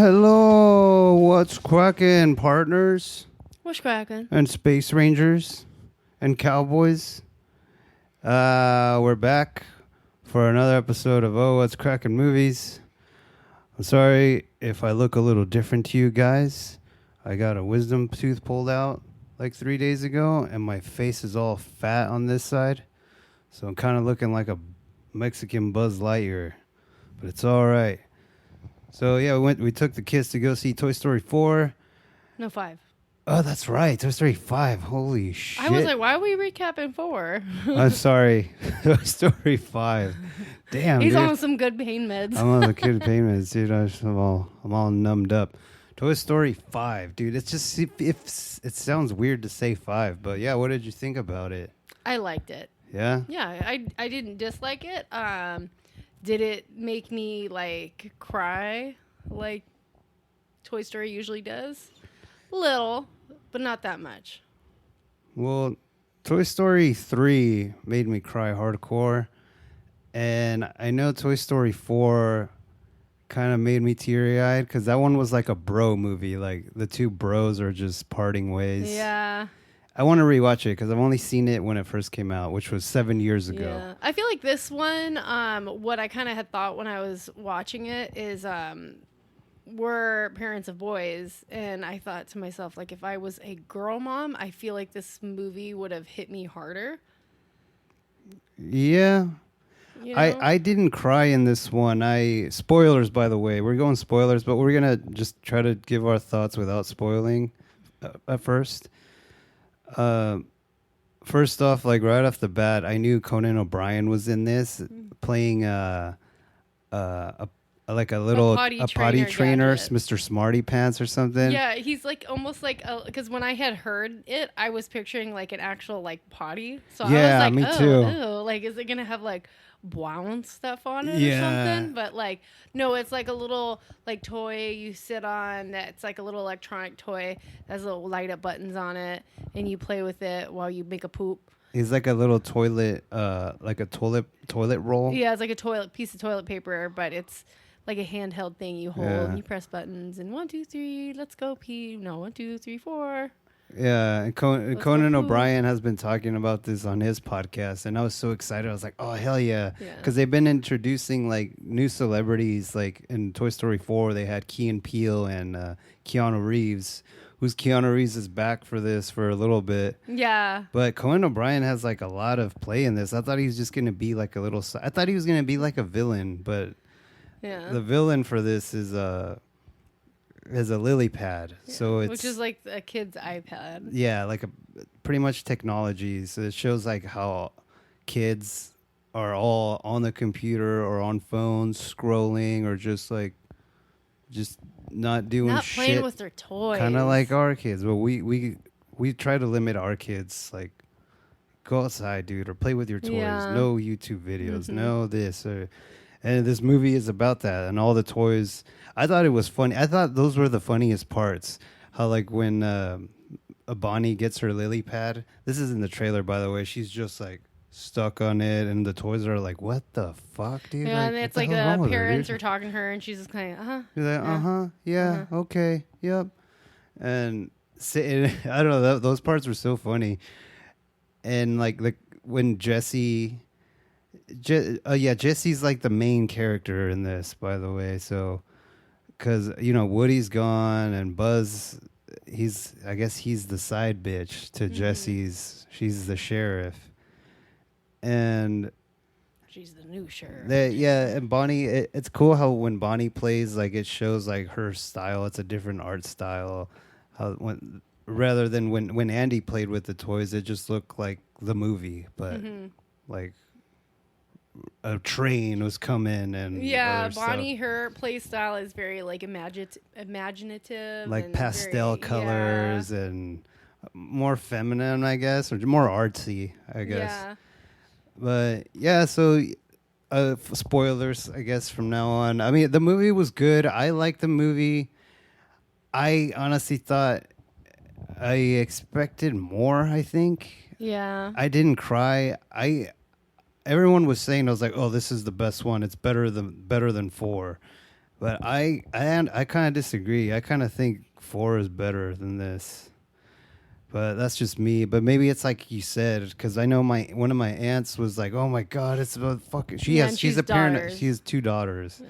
Hello, what's cracking, partners What's cracking? and space rangers and cowboys? We're back for another episode of What's Cracking Movies. I'm sorry if I look a little different to you guys. I got a wisdom tooth pulled out like 3 days ago, and my face is all fat on this side, so I'm kind of looking like a Mexican Buzz Lightyear, but it's all right. So yeah, we took the kids to go see Toy Story 4. No, 5. Oh, that's right. Toy Story 5. Holy shit. I was like, why are we recapping 4? I'm sorry. Toy Story 5. Damn, He's dude. on some good pain meds. I'm on the kid payments, dude. I'm all numbed up. Toy Story 5, dude. It's just it sounds weird to say 5, but yeah, what did you think about it? I liked it. Yeah? Yeah, I didn't dislike it. Did it make me like cry like Toy Story usually does? Little, but not that much. Well, Toy Story 3 made me cry hardcore. And I know Toy Story 4 kind of made me teary-eyed because that one was like a bro movie. Like the two bros are just parting ways. Yeah. I want to rewatch it because I've only seen it when it first came out, which was 7 years ago. Yeah. I feel like this one, what I kind of had thought when I was watching it is we're parents of boys. And I thought to myself, like, if I was a girl mom, I feel like this movie would have hit me harder. Yeah. You know? I didn't cry in this one. Spoilers, by the way. We're going spoilers, but we're going to just try to give our thoughts without spoiling at first. First off, like right off the bat, I knew Conan O'Brien was in this, playing a potty trainer, gadget. Mr. Smarty Pants or something. Yeah, he's like almost like because when I had heard it, I was picturing like an actual like potty. So Yeah, I was like, me too. Ew, like is it gonna have like brown stuff on it Yeah. or something? But like no, it's like a little like toy you sit on. That's like a little electronic toy that has little light up buttons on it, and you play with it while you make a poop. He's like a little toilet, like a toilet roll. Yeah, it's like a piece of toilet paper, but it's like a handheld thing you hold and you press buttons and 1, 2, 3, let's go pee. No, 1, 2, 3, 4. Yeah, and Conan O'Brien has been talking about this on his podcast, and I was so excited. I was like, oh, hell yeah. Because they've been introducing like new celebrities. Like in Toy Story 4, they had Key and Peele and Keanu Reeves, Keanu Reeves is back for this for a little bit. Yeah. But Conan O'Brien has like a lot of play in this. I thought he was just going to be like I thought he was going to be like a villain, but yeah. The villain for this is a lily pad. Yeah. So it's, which is like a kid's iPad. Yeah, like pretty much technology. So it shows like how kids are all on the computer or on phones scrolling or just not doing shit. Not playing with their toys. Kind of like our kids. But we try to limit our kids, like, go outside, dude, or play with your toys. Yeah. No YouTube videos. No this. And this movie is about that. And all the toys. I thought it was funny. I thought those were the funniest parts. How, like, when Bonnie gets her lily pad. This is in the trailer, by the way. She's just, like, stuck on it. And the toys are like, what the fuck, dude? Yeah, like, and it's like the parents are talking to her. And she's just kind of, She's like, yeah, okay, yep. And I don't know, those parts were so funny. And, like when Jesse's like the main character in this, by the way. So, because Woody's gone and Buzz, I guess he's the side bitch to Jesse's. She's the sheriff, and she's the new sheriff. And Bonnie, it's cool how when Bonnie plays, like it shows like her style. It's a different art style. Rather than when Andy played with the toys, it just looked like the movie, but like a train was coming and Bonnie, her play style is very like imaginative, like and pastel colors and more feminine, I guess, or more artsy, I guess. Yeah. But yeah, so spoilers, I guess, from now on. I mean, the movie was good. I liked the movie. I honestly thought I expected more, I think. Yeah. I didn't cry. Everyone was saying, I was like, oh, this is the best one. It's better than 4. But I kind of disagree. I kind of think 4 is better than this. But that's just me. But maybe it's like you said, because I know one of my aunts was like, "Oh my God, it's about fucking." Yeah, and She's she's a parent. daughters. She has 2 daughters, Yeah.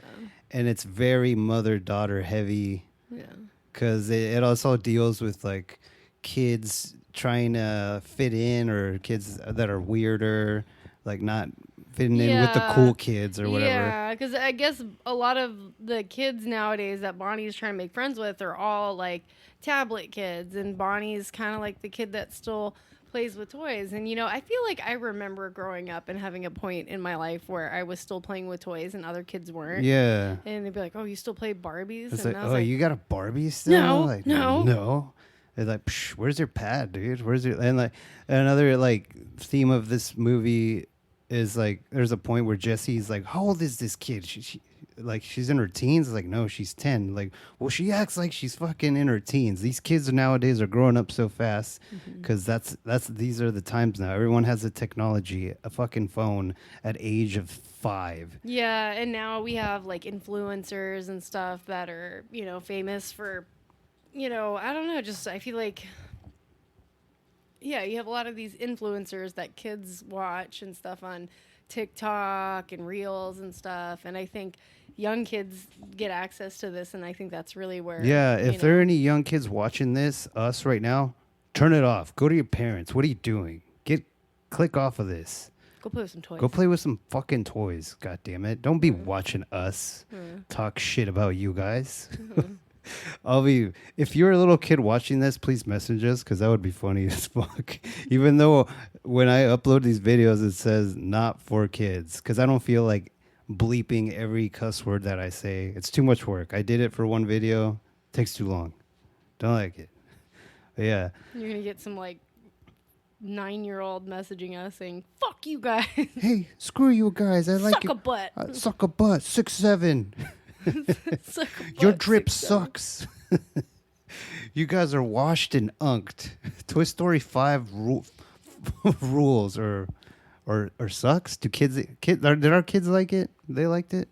and it's very mother daughter heavy. Yeah. Because it also deals with like kids trying to fit in, or kids that are weirder, like not fitting in with the cool kids or whatever. Yeah, because I guess a lot of the kids nowadays that Bonnie's trying to make friends with are all like tablet kids, and Bonnie's kind of like the kid that still plays with toys. And you know, I feel like I remember growing up and having a point in my life where I was still playing with toys and other kids weren't. Yeah. And they'd be like, "Oh, you still play Barbies?" It's and like, I was oh, like, you got a Barbie still? No, Like, no. no. They're like, Psh, where's your pad, dude? Where's your and like another like theme of this movie is like there's a point where Jesse's like, how old is this kid? She like she's in her teens. Like, no, she's 10. Like, well, she acts like she's fucking in her teens. These kids nowadays are growing up so fast because that's these are the times now. Everyone has a technology, a fucking phone at age of 5. Yeah, and now we have like influencers and stuff that are, you know, famous for, you know, I don't know, just I feel like, yeah, you have a lot of these influencers that kids watch and stuff on TikTok and Reels and stuff. And I think young kids get access to this, and I think that's really where. Yeah, you if there are any young kids watching this, us right now, turn it off. Go to your parents. What are you doing? Click off of this. Go play with some toys. Go play with some fucking toys. God damn it! Don't be watching us talk shit about you guys. If you're a little kid watching this, please message us because that would be funny as fuck. Even though when I upload these videos, it says not for kids because I don't feel like bleeping every cuss word that I say. It's too much work. I did it for one video. Takes too long. Don't like it. But yeah. You're gonna get some like 9-year-old messaging us saying "fuck you guys." Hey, screw you guys. I like Suck it. a butt. Suck a butt. 6'7". Suck a butt. Your drip 6'7". sucks. You guys are washed and unked. Toy Story 5 rules or sucks. Do kids did our kids like it? They liked it?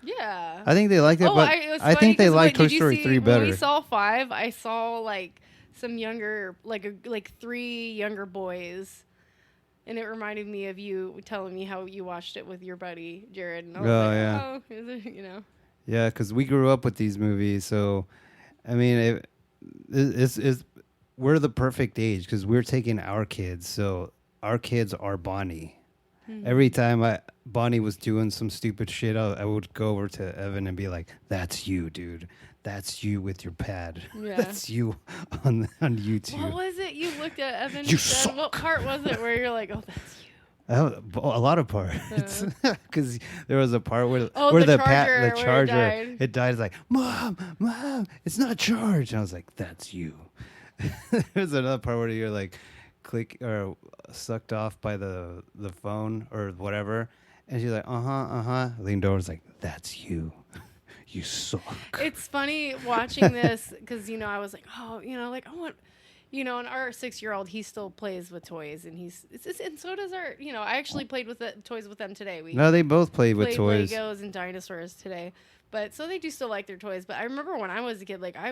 Yeah. I think they liked it, but I think they liked Toy Story 3 better. When we saw 5, I saw like some younger, like 3 younger boys. And it reminded me of you telling me how you watched it with your buddy, Jared. And I was yeah. Oh, is it, you know? Yeah, because we grew up with these movies. So, I mean, it's we're the perfect age because we're taking our kids. So our kids are Bonnie. Every time Bonnie was doing some stupid shit, I would go over to Evan and be like, "That's you, dude. That's you with your pad. Yeah. That's you on YouTube." What was it you looked at, Evan? You and said? suck. What part was it where you're like, "Oh, that's you"? A lot of parts, because there was a part where the charger it died. It's like, mom, it's not charged. And I was like, that's you. There's another part where you're like, click or sucked off by the phone or whatever, and she's like, leaned over, was like, that's you. You suck. It's funny watching this because I was like, oh, like I want. And our 6-year-old, he still plays with toys, and and so does our. I actually played with the toys with them today. No, they both played with toys, Legos and dinosaurs today. But so they do still like their toys. But I remember when I was a kid, like I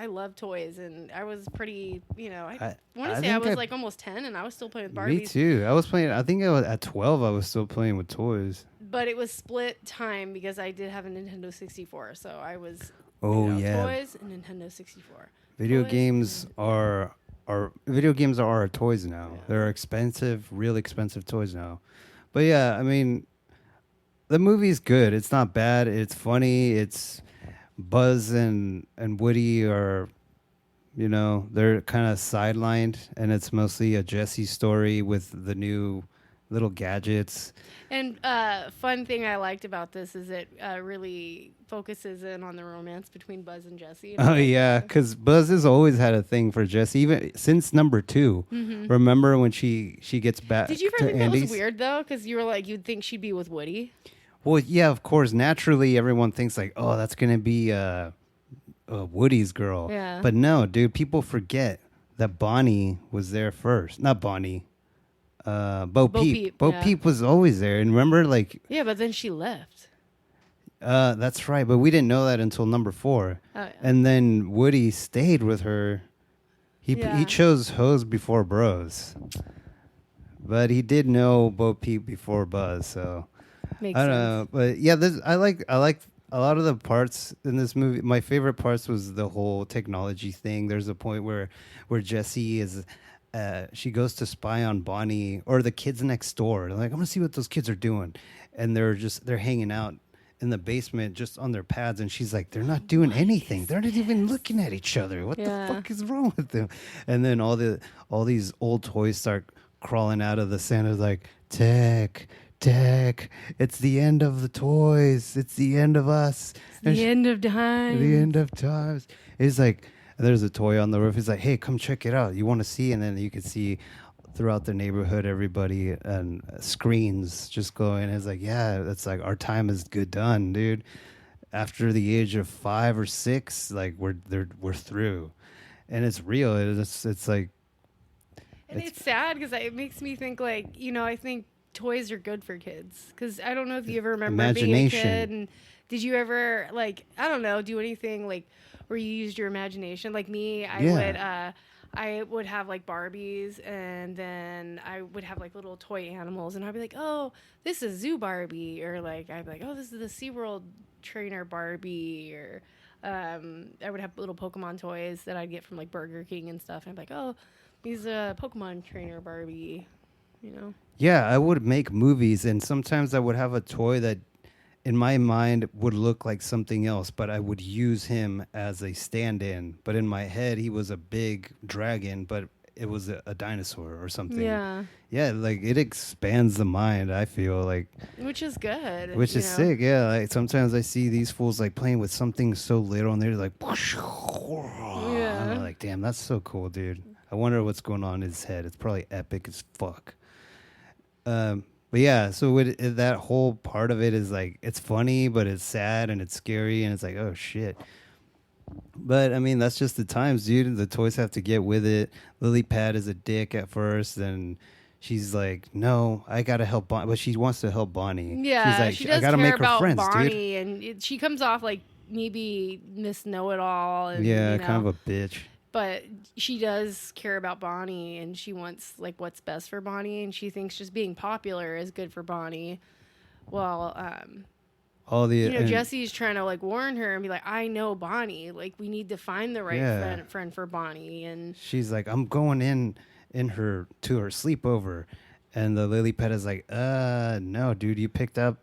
loved toys, and I was pretty. I want to say I was like almost 10, and I was still playing with Barbies. Me too. I was playing. I think at 12, I was still playing with toys. But it was split time because I did have a Nintendo 64, so I was. Yeah. Toys and Nintendo 64. Video games are our toys now. Yeah. They're expensive, really expensive toys now. But yeah, I mean, the movie's good. It's not bad. It's funny. It's Buzz and Woody are, they're kind of sidelined, and it's mostly a Jessie story with the new little gadgets. And fun thing I liked about this is it really focuses in on the romance between Buzz and Jessie. Oh, yeah, because Buzz has always had a thing for Jessie, even since number 2. Mm-hmm. Remember when she gets back Did you ever think that was weird, though? Because you were like, you'd think she'd be with Woody? Well, yeah, of course. Naturally, everyone thinks like, oh, that's going to be Woody's girl. Yeah. But no, dude, people forget that Bonnie was there first. Not Bonnie. Bo Peep. Bo Peep was always there. And remember, like... Yeah, but then she left. That's right, but we didn't know that until number 4. Oh, yeah. And then Woody stayed with her. He Yeah. chose hoes before bros, but he did know Bo Peep before Buzz. So Makes I don't sense. know, but yeah, I like a lot of the parts in this movie. My favorite parts was the whole technology thing. There's a point where Jessie is. She goes to spy on Bonnie or the kids next door. They're like, I'm gonna see what those kids are doing, and they're hanging out in the basement just on their pads, and she's like, they're not doing anything. They're not even looking at each other. What Yeah. the fuck is wrong with them? And then all these old toys start crawling out of the sand. It's like, Tech, it's the end of the toys. It's the end of us. And The end of time. the end of times. It's like, there's a toy on the roof. He's like, hey, come check it out. You want to see? And then you can see throughout the neighborhood, everybody and screens just going. It's like, yeah, that's like our time is good done, dude. After the age of 5 or 6, like we're through, and it's real. It's like, And it's sad because it makes me think like, I think toys are good for kids. Because I don't know if you ever remember being a Imagination. kid. And did you ever, like, I don't know, do anything like where you used your imagination? Like me, I would have like Barbies, and then I would have like little toy animals, and I'd be like, oh, this is Zoo Barbie, or like I'd be like, oh, this is the SeaWorld trainer Barbie, or I would have little Pokemon toys that I'd get from like Burger King and stuff, and I'd be like, oh, he's a Pokemon trainer Barbie, yeah, I would make movies, and sometimes I would have a toy that in my mind would look like something else, but I would use him as a stand-in. But in my head, he was a big dragon, but it was a dinosaur or something. Yeah, Like it expands the mind, I feel like, which is good. which is sick. Yeah, like sometimes I see these fools like playing with something so little, and they're like, Yeah. I'm like, damn, that's so cool, dude. I wonder what's going on in his head. It's probably epic as fuck. But yeah, so that whole part of it is like, it's funny, but it's sad and it's scary, and it's like, oh shit. But I mean, that's just the times, dude. The toys have to get with it. Lily Pad is a dick at first, and she's like, no, I gotta help Bonnie, but she wants to help Bonnie. Yeah, she's like, she does I gotta care make her about friends, Bonnie, and she comes off like maybe Miss Know-It-All. dude. And, Yeah, kind of a bitch. But she does care about Bonnie, and she wants like what's best for Bonnie, and she thinks just being popular is good for Bonnie. Well, All the Jesse's trying to like warn her and be like, I know Bonnie, like we need to find the right friend for Bonnie, and she's like, I'm going in her to her sleepover, and the lily pet is like, no, dude, you picked out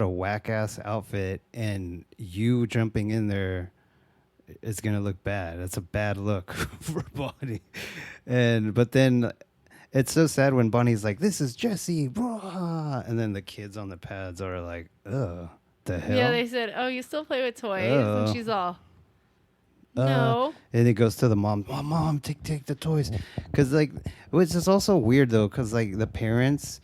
a whack ass outfit, and you jumping in there is gonna look bad. That's a bad look for Bonnie. But then it's so sad when Bonnie's like, this is Jessie, blah, and then the kids on the pads are like, ugh, the hell. yeah, they said, oh, you still play with toys, and she's all, Uh, no. And it goes to the mom. Mom, take the toys. Because, like, which is also weird, though, because, like, the parents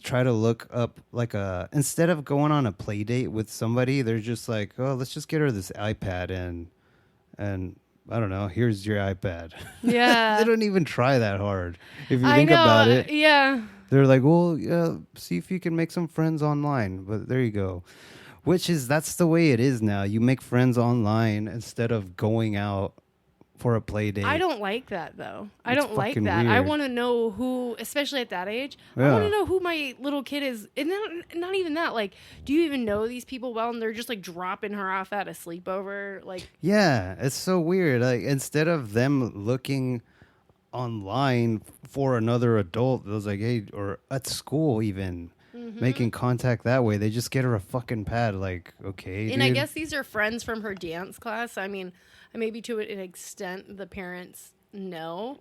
try to look up, like, instead of going on a play date with somebody, they're just like, oh, let's just get her this iPad and I don't know, here's your iPad. Yeah. They don't even try that hard. If you I think know, about it, yeah. they're like, well, yeah, see if you can make some friends online. But there you go. That's the way it is now. You make friends online instead of going out for a play date. I don't like that though. I It's don't like fucking that. I weird. want to know who, especially at that age. I Yeah. want to know who my little kid is, and not even that. Like, do you even know these people well? And they're just like dropping her off at a sleepover. Like, Yeah, it's so weird. Like instead of them looking online for another adult, it was like, hey, or at school even. Making contact that way, they just get her a fucking pad. Like, okay, and I dude. guess these are friends from her dance class. I mean, maybe to an extent the parents know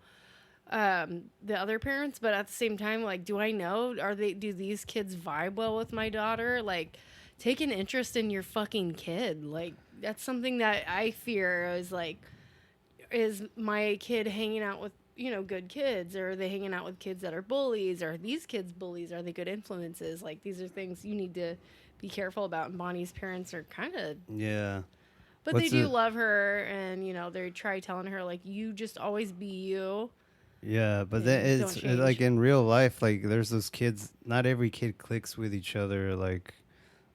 the other parents, but at the same time, like, do I know? Do these kids vibe well with my daughter? Like, take an interest in your fucking kid. Like, that's something that I fear is like, is my kid hanging out with good kids, or are they hanging out with kids that are bullies? Or are these kids bullies? Are they good influences? Like, these are things you need to be careful about. And Bonnie's parents are kind of, Yeah. but What's they do the- love her, and they try telling her like, you just always be you. Yeah, but Yeah, then don't it's change. like in real life, like there's those kids. Not every kid clicks with each other. Like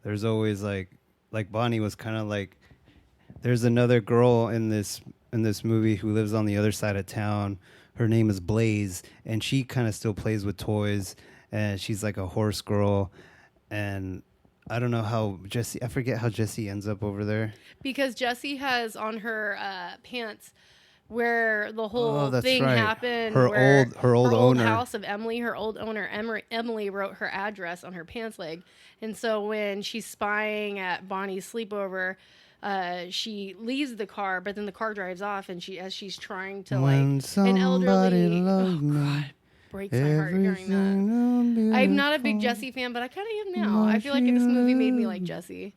there's always like like Bonnie was kind of like, there's another girl in this movie who lives on the other side of town. Her name is Blaze, and she kind of still plays with toys, and she's like a horse girl. And I don't know how Jessie. I forget how Jessie ends up over there. Because Jessie has on her pants where the whole Oh, that's thing right. happened. Her where old owner. house of Emily. Her old owner Emily wrote her address on her pants leg, and so when she's spying at Bonnie's sleepover, she leaves the car, but then the car drives off, and as she's trying to When like an elderly. loves me, God, breaks my heart hearing that. I'm not a big Jessie fan, but I kind of am now. I feel like this movie made me like Jessie.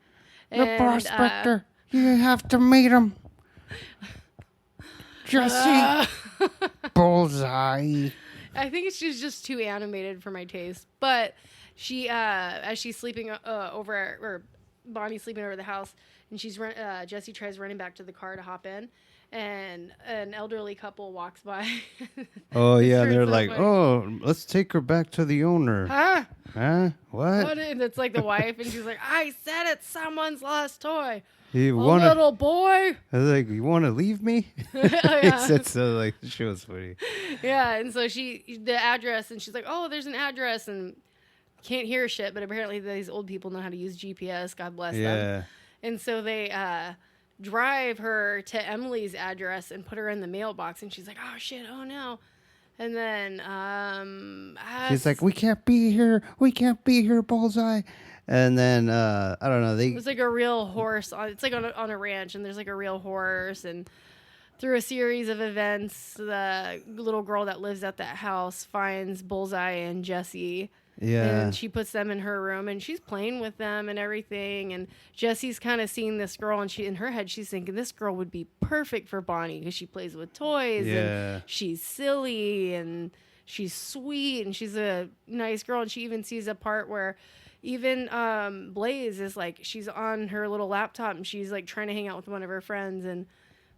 The prospector. You have to meet him. Jessie. Bullseye. I think she's just too animated for my taste. But she, as she's sleeping or Bonnie's sleeping over the house, and Jessie tries running back to the car to hop in, and an elderly couple walks by. Oh yeah, and they're so like, funny. "Oh, let's take her back to the owner." Huh? Huh? What? And it's like the wife, and she's like, "I said it's someone's lost toy." You A wanna? little boy. I was like, "You want to leave me?" Oh, He yeah. said so. Like the show was funny. Yeah, and so the address, and she's like, "Oh, there's an address," and can't hear shit, but apparently these old people know how to use GPS. God bless them. Yeah. And so they drive her to Emily's address and put her in the mailbox, and she's like, "Oh shit, oh no." And then She's like, "We can't be here. We can't be here, Bullseye." And then I don't know. It's like a real horse. It's like on a ranch, and there's like a real horse. And through a series of events, the little girl that lives at that house finds Bullseye and Jessie. Yeah. And she puts them in her room, and she's playing with them and everything. And Jessie's kind of seeing this girl, and in her head, she's thinking this girl would be perfect for Bonnie because she plays with toys, Yeah. and she's silly, and she's sweet, and she's a nice girl. And she even sees a part where even Blaze is like, she's on her little laptop, and she's like trying to hang out with one of her friends, and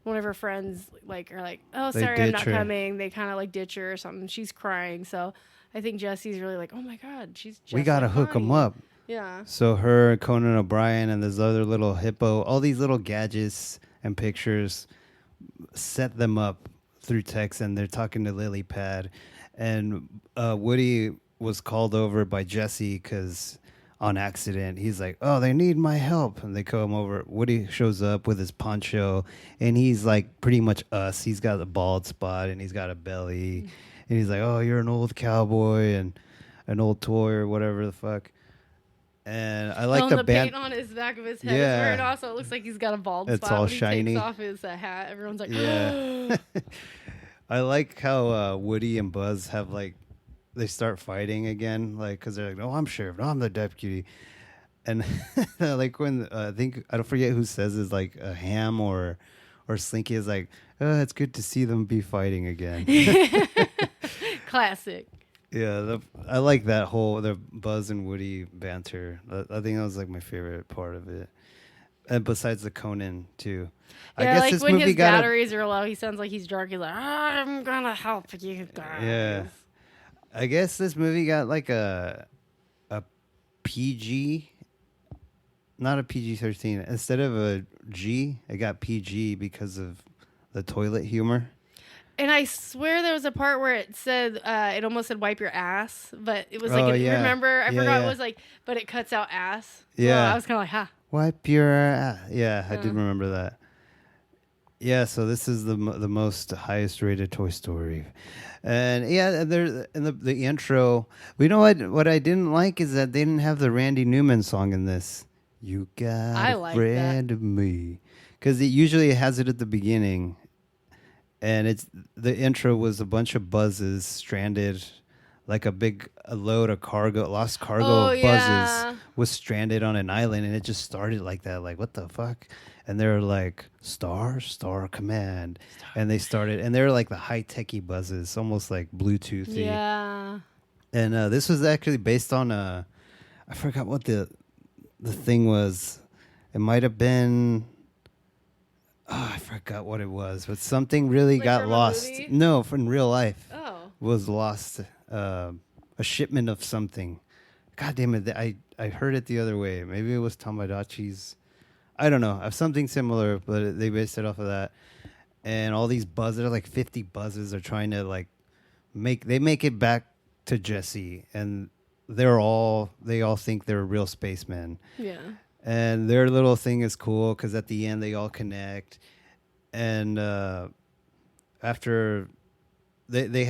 one of her friends like are like, "Oh, They sorry, I'm ditch not her. coming." They kind of like ditch her or something. She's crying, so I think Jessie's really like, "Oh my God, she's just We gotta like hook them Bonnie." up. Yeah. So her, Conan O'Brien, and this other little hippo, all these little gadgets and pictures set them up through text, and they're talking to Lily Pad. And Woody was called over by Jessie because on accident, he's like, "Oh, they need my help." And they come over. Woody shows up with his poncho, and he's like pretty much us. He's got a bald spot, and he's got a belly. And he's like, "Oh, you're an old cowboy and an old toy or whatever the fuck." And I like the the band. paint on his back of his head Yeah. is wearing also. It looks like he's got a bald It's spot all when he shiny. takes off his hat. Everyone's like, Yeah. I like how Woody and Buzz have like, they start fighting again, like, because they're like, "No, I'm sheriff. No, I'm the deputy." And like when I think, I don't forget who says is like a Ham or Slinky is like, "Oh, it's good to see them be fighting again." Classic. Yeah, I like that whole the Buzz and Woody banter. I think that was like my favorite part of it. And besides the Conan too. I Yeah, guess like this when movie his got batteries are low, he sounds like he's drunk. He's like, "I'm gonna help you guys." Yeah. I guess this movie got like a PG, not a PG-13. Instead of a G, it got PG because of the toilet humor. And I swear there was a part where it said, it almost said "wipe your ass," but it was like, Oh, yeah. remember? I Yeah, forgot yeah. it was like, but it cuts out ass. Yeah. So I was kind of like, "Ha." Wipe your ass. Yeah, I did Yeah. remember that. Yeah, so this is the most highest rated Toy Story. And yeah, there in the intro, we know what I didn't like is that they didn't have the Randy Newman song in this. You got I a like friend of me, because it usually has it at the beginning, and the intro was a bunch of buzzes stranded, like a load of lost cargo Oh, of yeah. buzzes was stranded on an island, and it just started like that, like what the fuck. And they're like, Star Command. And they started, and they're like the high-techy buzzes, almost like Bluetoothy. Yeah. And this was actually based on I forgot what the thing was. It might have been, I forgot what it was, but something really Like got from a lost. movie? No, from real life. Oh. Was lost. A shipment of something. God damn it. I heard it the other way. Maybe it was Tamagotchis. I don't know, something similar, but they based it off of that. And all these buzzers, like 50 buzzers, are trying to like make it back to Jesse, and they all think they're real spacemen. Yeah. And their little thing is cool because at the end they all connect, and after they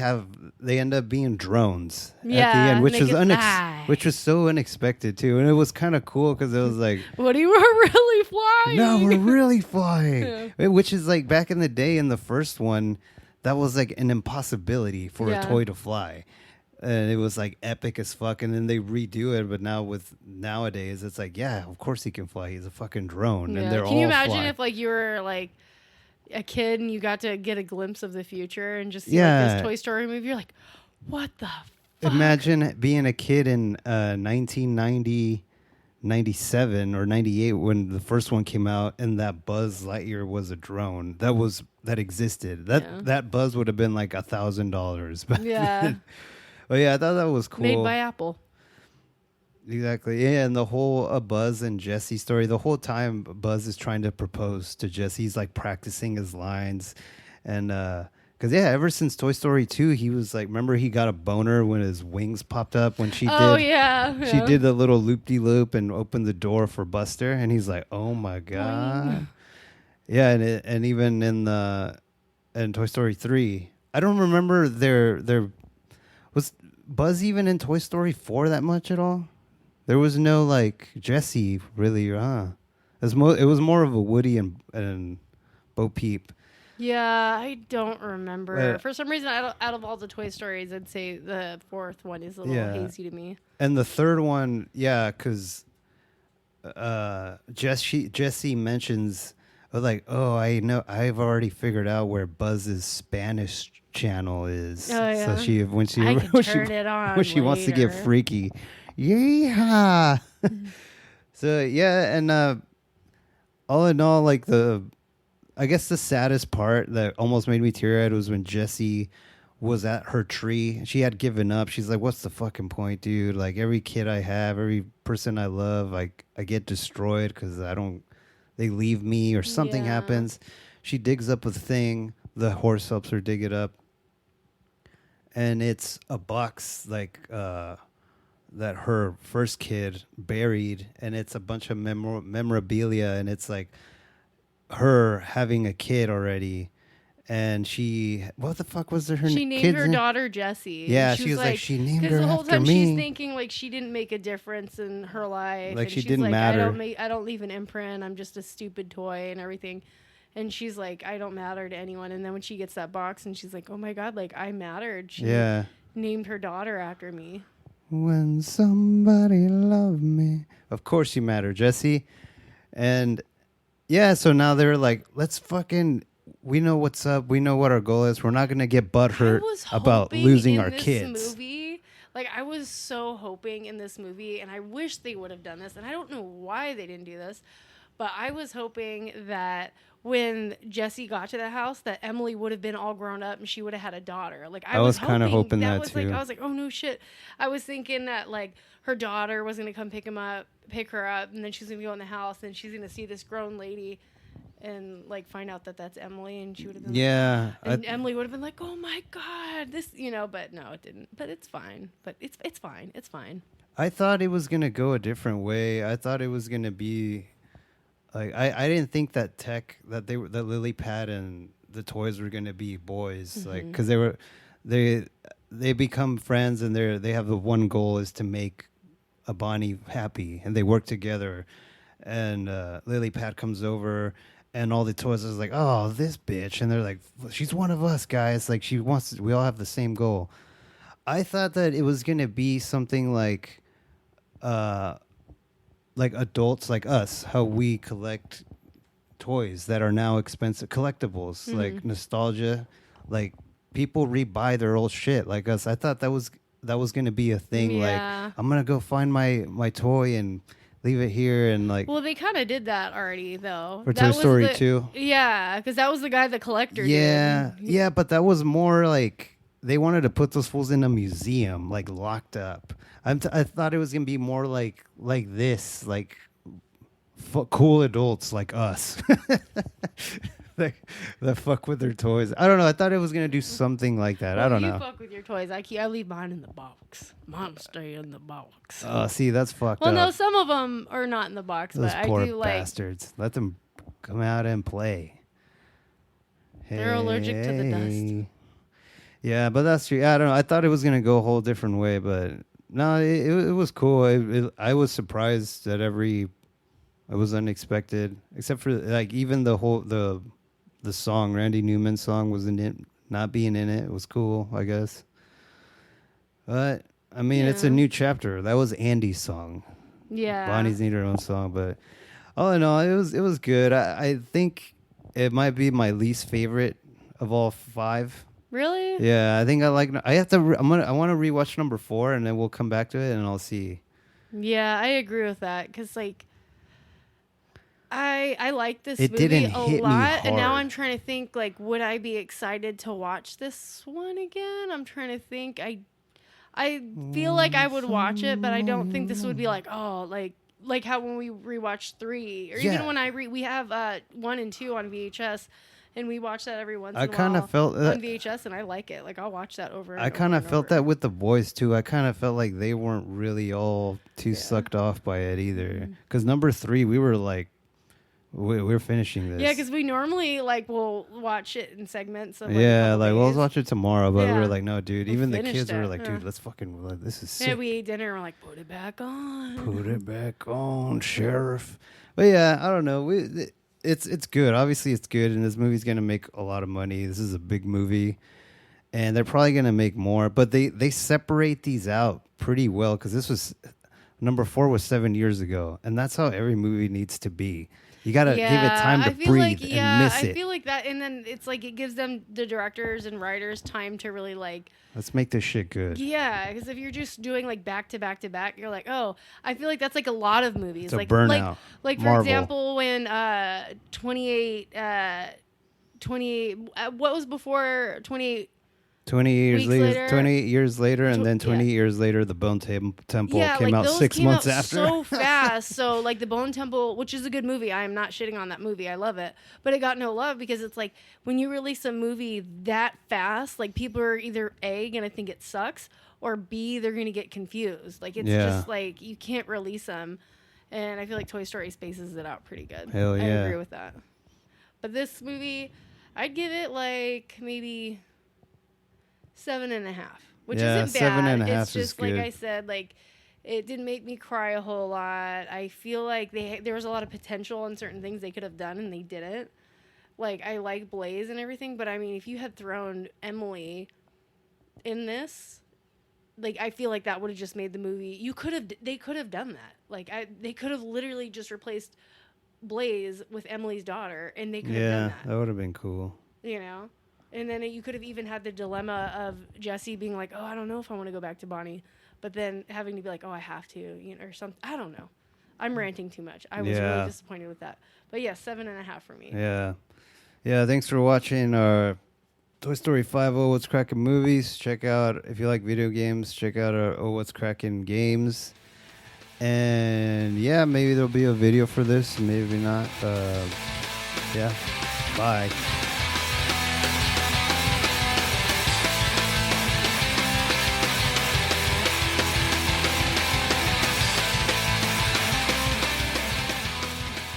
end up being drones at the Yeah, end, which they was can fly. which was so unexpected too, and it was kind of cool because it was like, What, you were really flying? no, we're really flying. Which is like back in the day in the first one, that was like an impossibility for a toy to fly. And it was like epic as fuck. And then they redo it. But now with nowadays, it's like, yeah, of course he can fly. He's a fucking drone. Yeah. And they're all Can you imagine fly. if like you were like a kid and you got to get a glimpse of the future and just see Yeah. like this Toy Story movie? You're like, what the fuck? Imagine being a kid in 1990, 97 or 98 when the first one came out, and that Buzz Lightyear was a drone that existed. That Buzz would have been like $1,000. Yeah. But yeah, I thought that was cool. Made by Apple. Exactly. Yeah, and the whole Buzz and Jesse story, the whole time Buzz is trying to propose to Jesse. He's like practicing his lines. And because ever since Toy Story 2, he was like, remember he got a boner when his wings popped up when she she did the little loop-de-loop and opened the door for Buster, and he's like, oh my god. Yeah, and even in Toy Story 3, I don't remember their was Buzz even in Toy Story 4 that much at all? There was no like Jesse really, It was more of a Woody and Bo Peep. Yeah, I don't remember. For some reason, out of all the Toy Stories, I'd say the fourth one is a little hazy to me. And the third one, because Jesse mentions, like, oh, I know, I've already figured out where Buzz's Spanish channel is. Oh, yeah. So when she I can turn it on when she wants to get later. freaky, yeah. So yeah, and all in all, like I guess the saddest part that almost made me tear-eyed was when Jessie was at her tree. She had given up. She's like, what's the fucking point, dude? Like, every kid I have, every person I love, like, I get destroyed because they leave me or something happens. She digs up a thing. The horse helps her dig it up. And it's a box, like, that her first kid buried. And it's a bunch of memorabilia. And it's like her having a kid already. And what the fuck was her She named her name? daughter Jessie. Yeah, she was like, she named her because the whole after time me. she's thinking like she didn't make a difference in her life. Like, and she she's didn't like, matter. I don't leave an imprint. I'm just a stupid toy and everything. And she's like, I don't matter to anyone. And then when she gets that box and she's like, oh my God, like I mattered. She named her daughter after me. When somebody loved me. Of course you matter, Jesse. And yeah, so now they're like, let's fucking, we know what's up. We know what our goal is. We're not going to get butthurt about losing our kids. Movie, like I was so hoping in this movie, and I wish they would have done this, and I don't know why they didn't do this, but I was hoping that when Jesse got to the house, that Emily would have been all grown up and she would have had a daughter. Like I was kind of hoping that was too. Like, I was like, oh no shit. I was thinking that like her daughter was gonna come pick her up, and then she's gonna go in the house, and she's gonna see this grown lady, and like find out that that's Emily, and she would have been Emily would have been like, oh my God, this, but no, it didn't. But it's fine. But it's fine. It's fine. I thought it was gonna go a different way. I thought it was gonna be. Like I didn't think that that Lily Pad and the toys were gonna be boys, like because they become friends, and they have the one goal is to make a Bonnie happy, and they work together. And Lily Pad comes over, and all the toys are like, oh, this bitch, and they're like, she's one of us guys, like we all have the same goal. I thought that it was gonna be something like adults like us, how we collect toys that are now expensive collectibles, like nostalgia, like people rebuy their old shit like us. I thought that was going to be a thing. Like, I'm going to go find my toy and leave it here. And like, well, they kind of did that already though. For Toy Story 2. Yeah. Cause that was the guy, the collector. Yeah. Did. Yeah. But that was more like, they wanted to put those fools in a museum, like locked up. I thought it was gonna be more like this, like cool adults like us that fuck with their toys. I don't know. I thought it was gonna do something like that. I don't You know. fuck with your toys. I leave mine in the box. Mine stay in the box. Oh, see, that's fucked Well, up. no, some of them are not in the box, Those but poor I do like. bastards. Let them come out and play. They're allergic to the dust. Yeah, but that's true. I don't know. I thought it was gonna go a whole different way, but no, it was cool. I was surprised that it was unexpected, except for like even the song, Randy Newman's song, wasn't it not being in it. It was cool, I guess. But I mean, it's a new chapter. That was Andy's song. Yeah. Bonnie's need her own song, but all in all, it was good. I think it might be my least favorite of all 5. Really? Yeah, I think I want to rewatch number 4, and then we'll come back to it, and I'll see. Yeah, I agree with that because like I like this It movie didn't a hit me lot, and now hard. I'm trying to think like, would I be excited to watch this one again? I'm trying to think. I feel like I would watch it, but I don't think this would be like, oh, like how when we rewatched 3, or even when we have 1 and 2 on VHS. And we watch that every once in a while. I kind of felt on VHS, and I like it. Like I'll watch that over. And I kind of over felt that with the boys too. I kind of felt like they weren't really all too sucked off by it either. Because number 3, we were like, we're finishing this. Yeah, because we normally like we'll watch it in segments. Of, we'll watch it tomorrow. But we were like, no, dude. Even the kids were like, dude, let's fucking. This is sick. Yeah, we ate dinner and we're like, put it back on. Put it back on, Sheriff. But yeah, I don't know. It's good. Obviously, it's good, and this movie's gonna make a lot of money. This is a big movie, and they're probably gonna make more. But they separate these out pretty well because this was number 4 was 7 years ago, and that's how every movie needs to be. You gotta give it time to breathe and miss it. I feel like that, and then it's like it gives them, the directors and writers, time to really like. Let's make this shit good. Yeah, because if you're just doing like back to back to back, you're like, oh, I feel like that's like a lot of movies. It's a like burnout. Like for Marvel. example, when 28, what was before 28? 28 years later, and then 28 years later, the Bone Temple came out 6 months after. So fast. So like the Bone Temple, which is a good movie. I am not shitting on that movie. I love it, but it got no love because it's like when you release a movie that fast, like people are either A, gonna think it sucks, or B, they're gonna get confused. Like it's just like you can't release them, and I feel like Toy Story spaces it out pretty good. Hell yeah, I agree with that. But this movie, I'd give it like maybe 7.5, which isn't bad. 7.5 it's just is good. like I said, like it didn't make me cry a whole lot. I feel like there was a lot of potential in certain things they could have done and they didn't. Like I like Blaze and everything, but I mean, if you had thrown Emily in this, like I feel like that would have just made the movie. They could have done that. Like they could have literally just replaced Blaze with Emily's daughter, and they could have done that. That would have been cool. You know. And then you could have even had the dilemma of Jesse being like, oh, I don't know if I want to go back to Bonnie. But then having to be like, oh, I have to, or something. I don't know. I'm ranting too much. I was really disappointed with that. But yeah, 7.5 for me. Yeah. Yeah, thanks for watching our Toy Story 5 Oh What's Crackin' movies. Check out, if you like video games, check out our Oh What's Crackin' games. And yeah, maybe there'll be a video for this, maybe not. Yeah. Bye.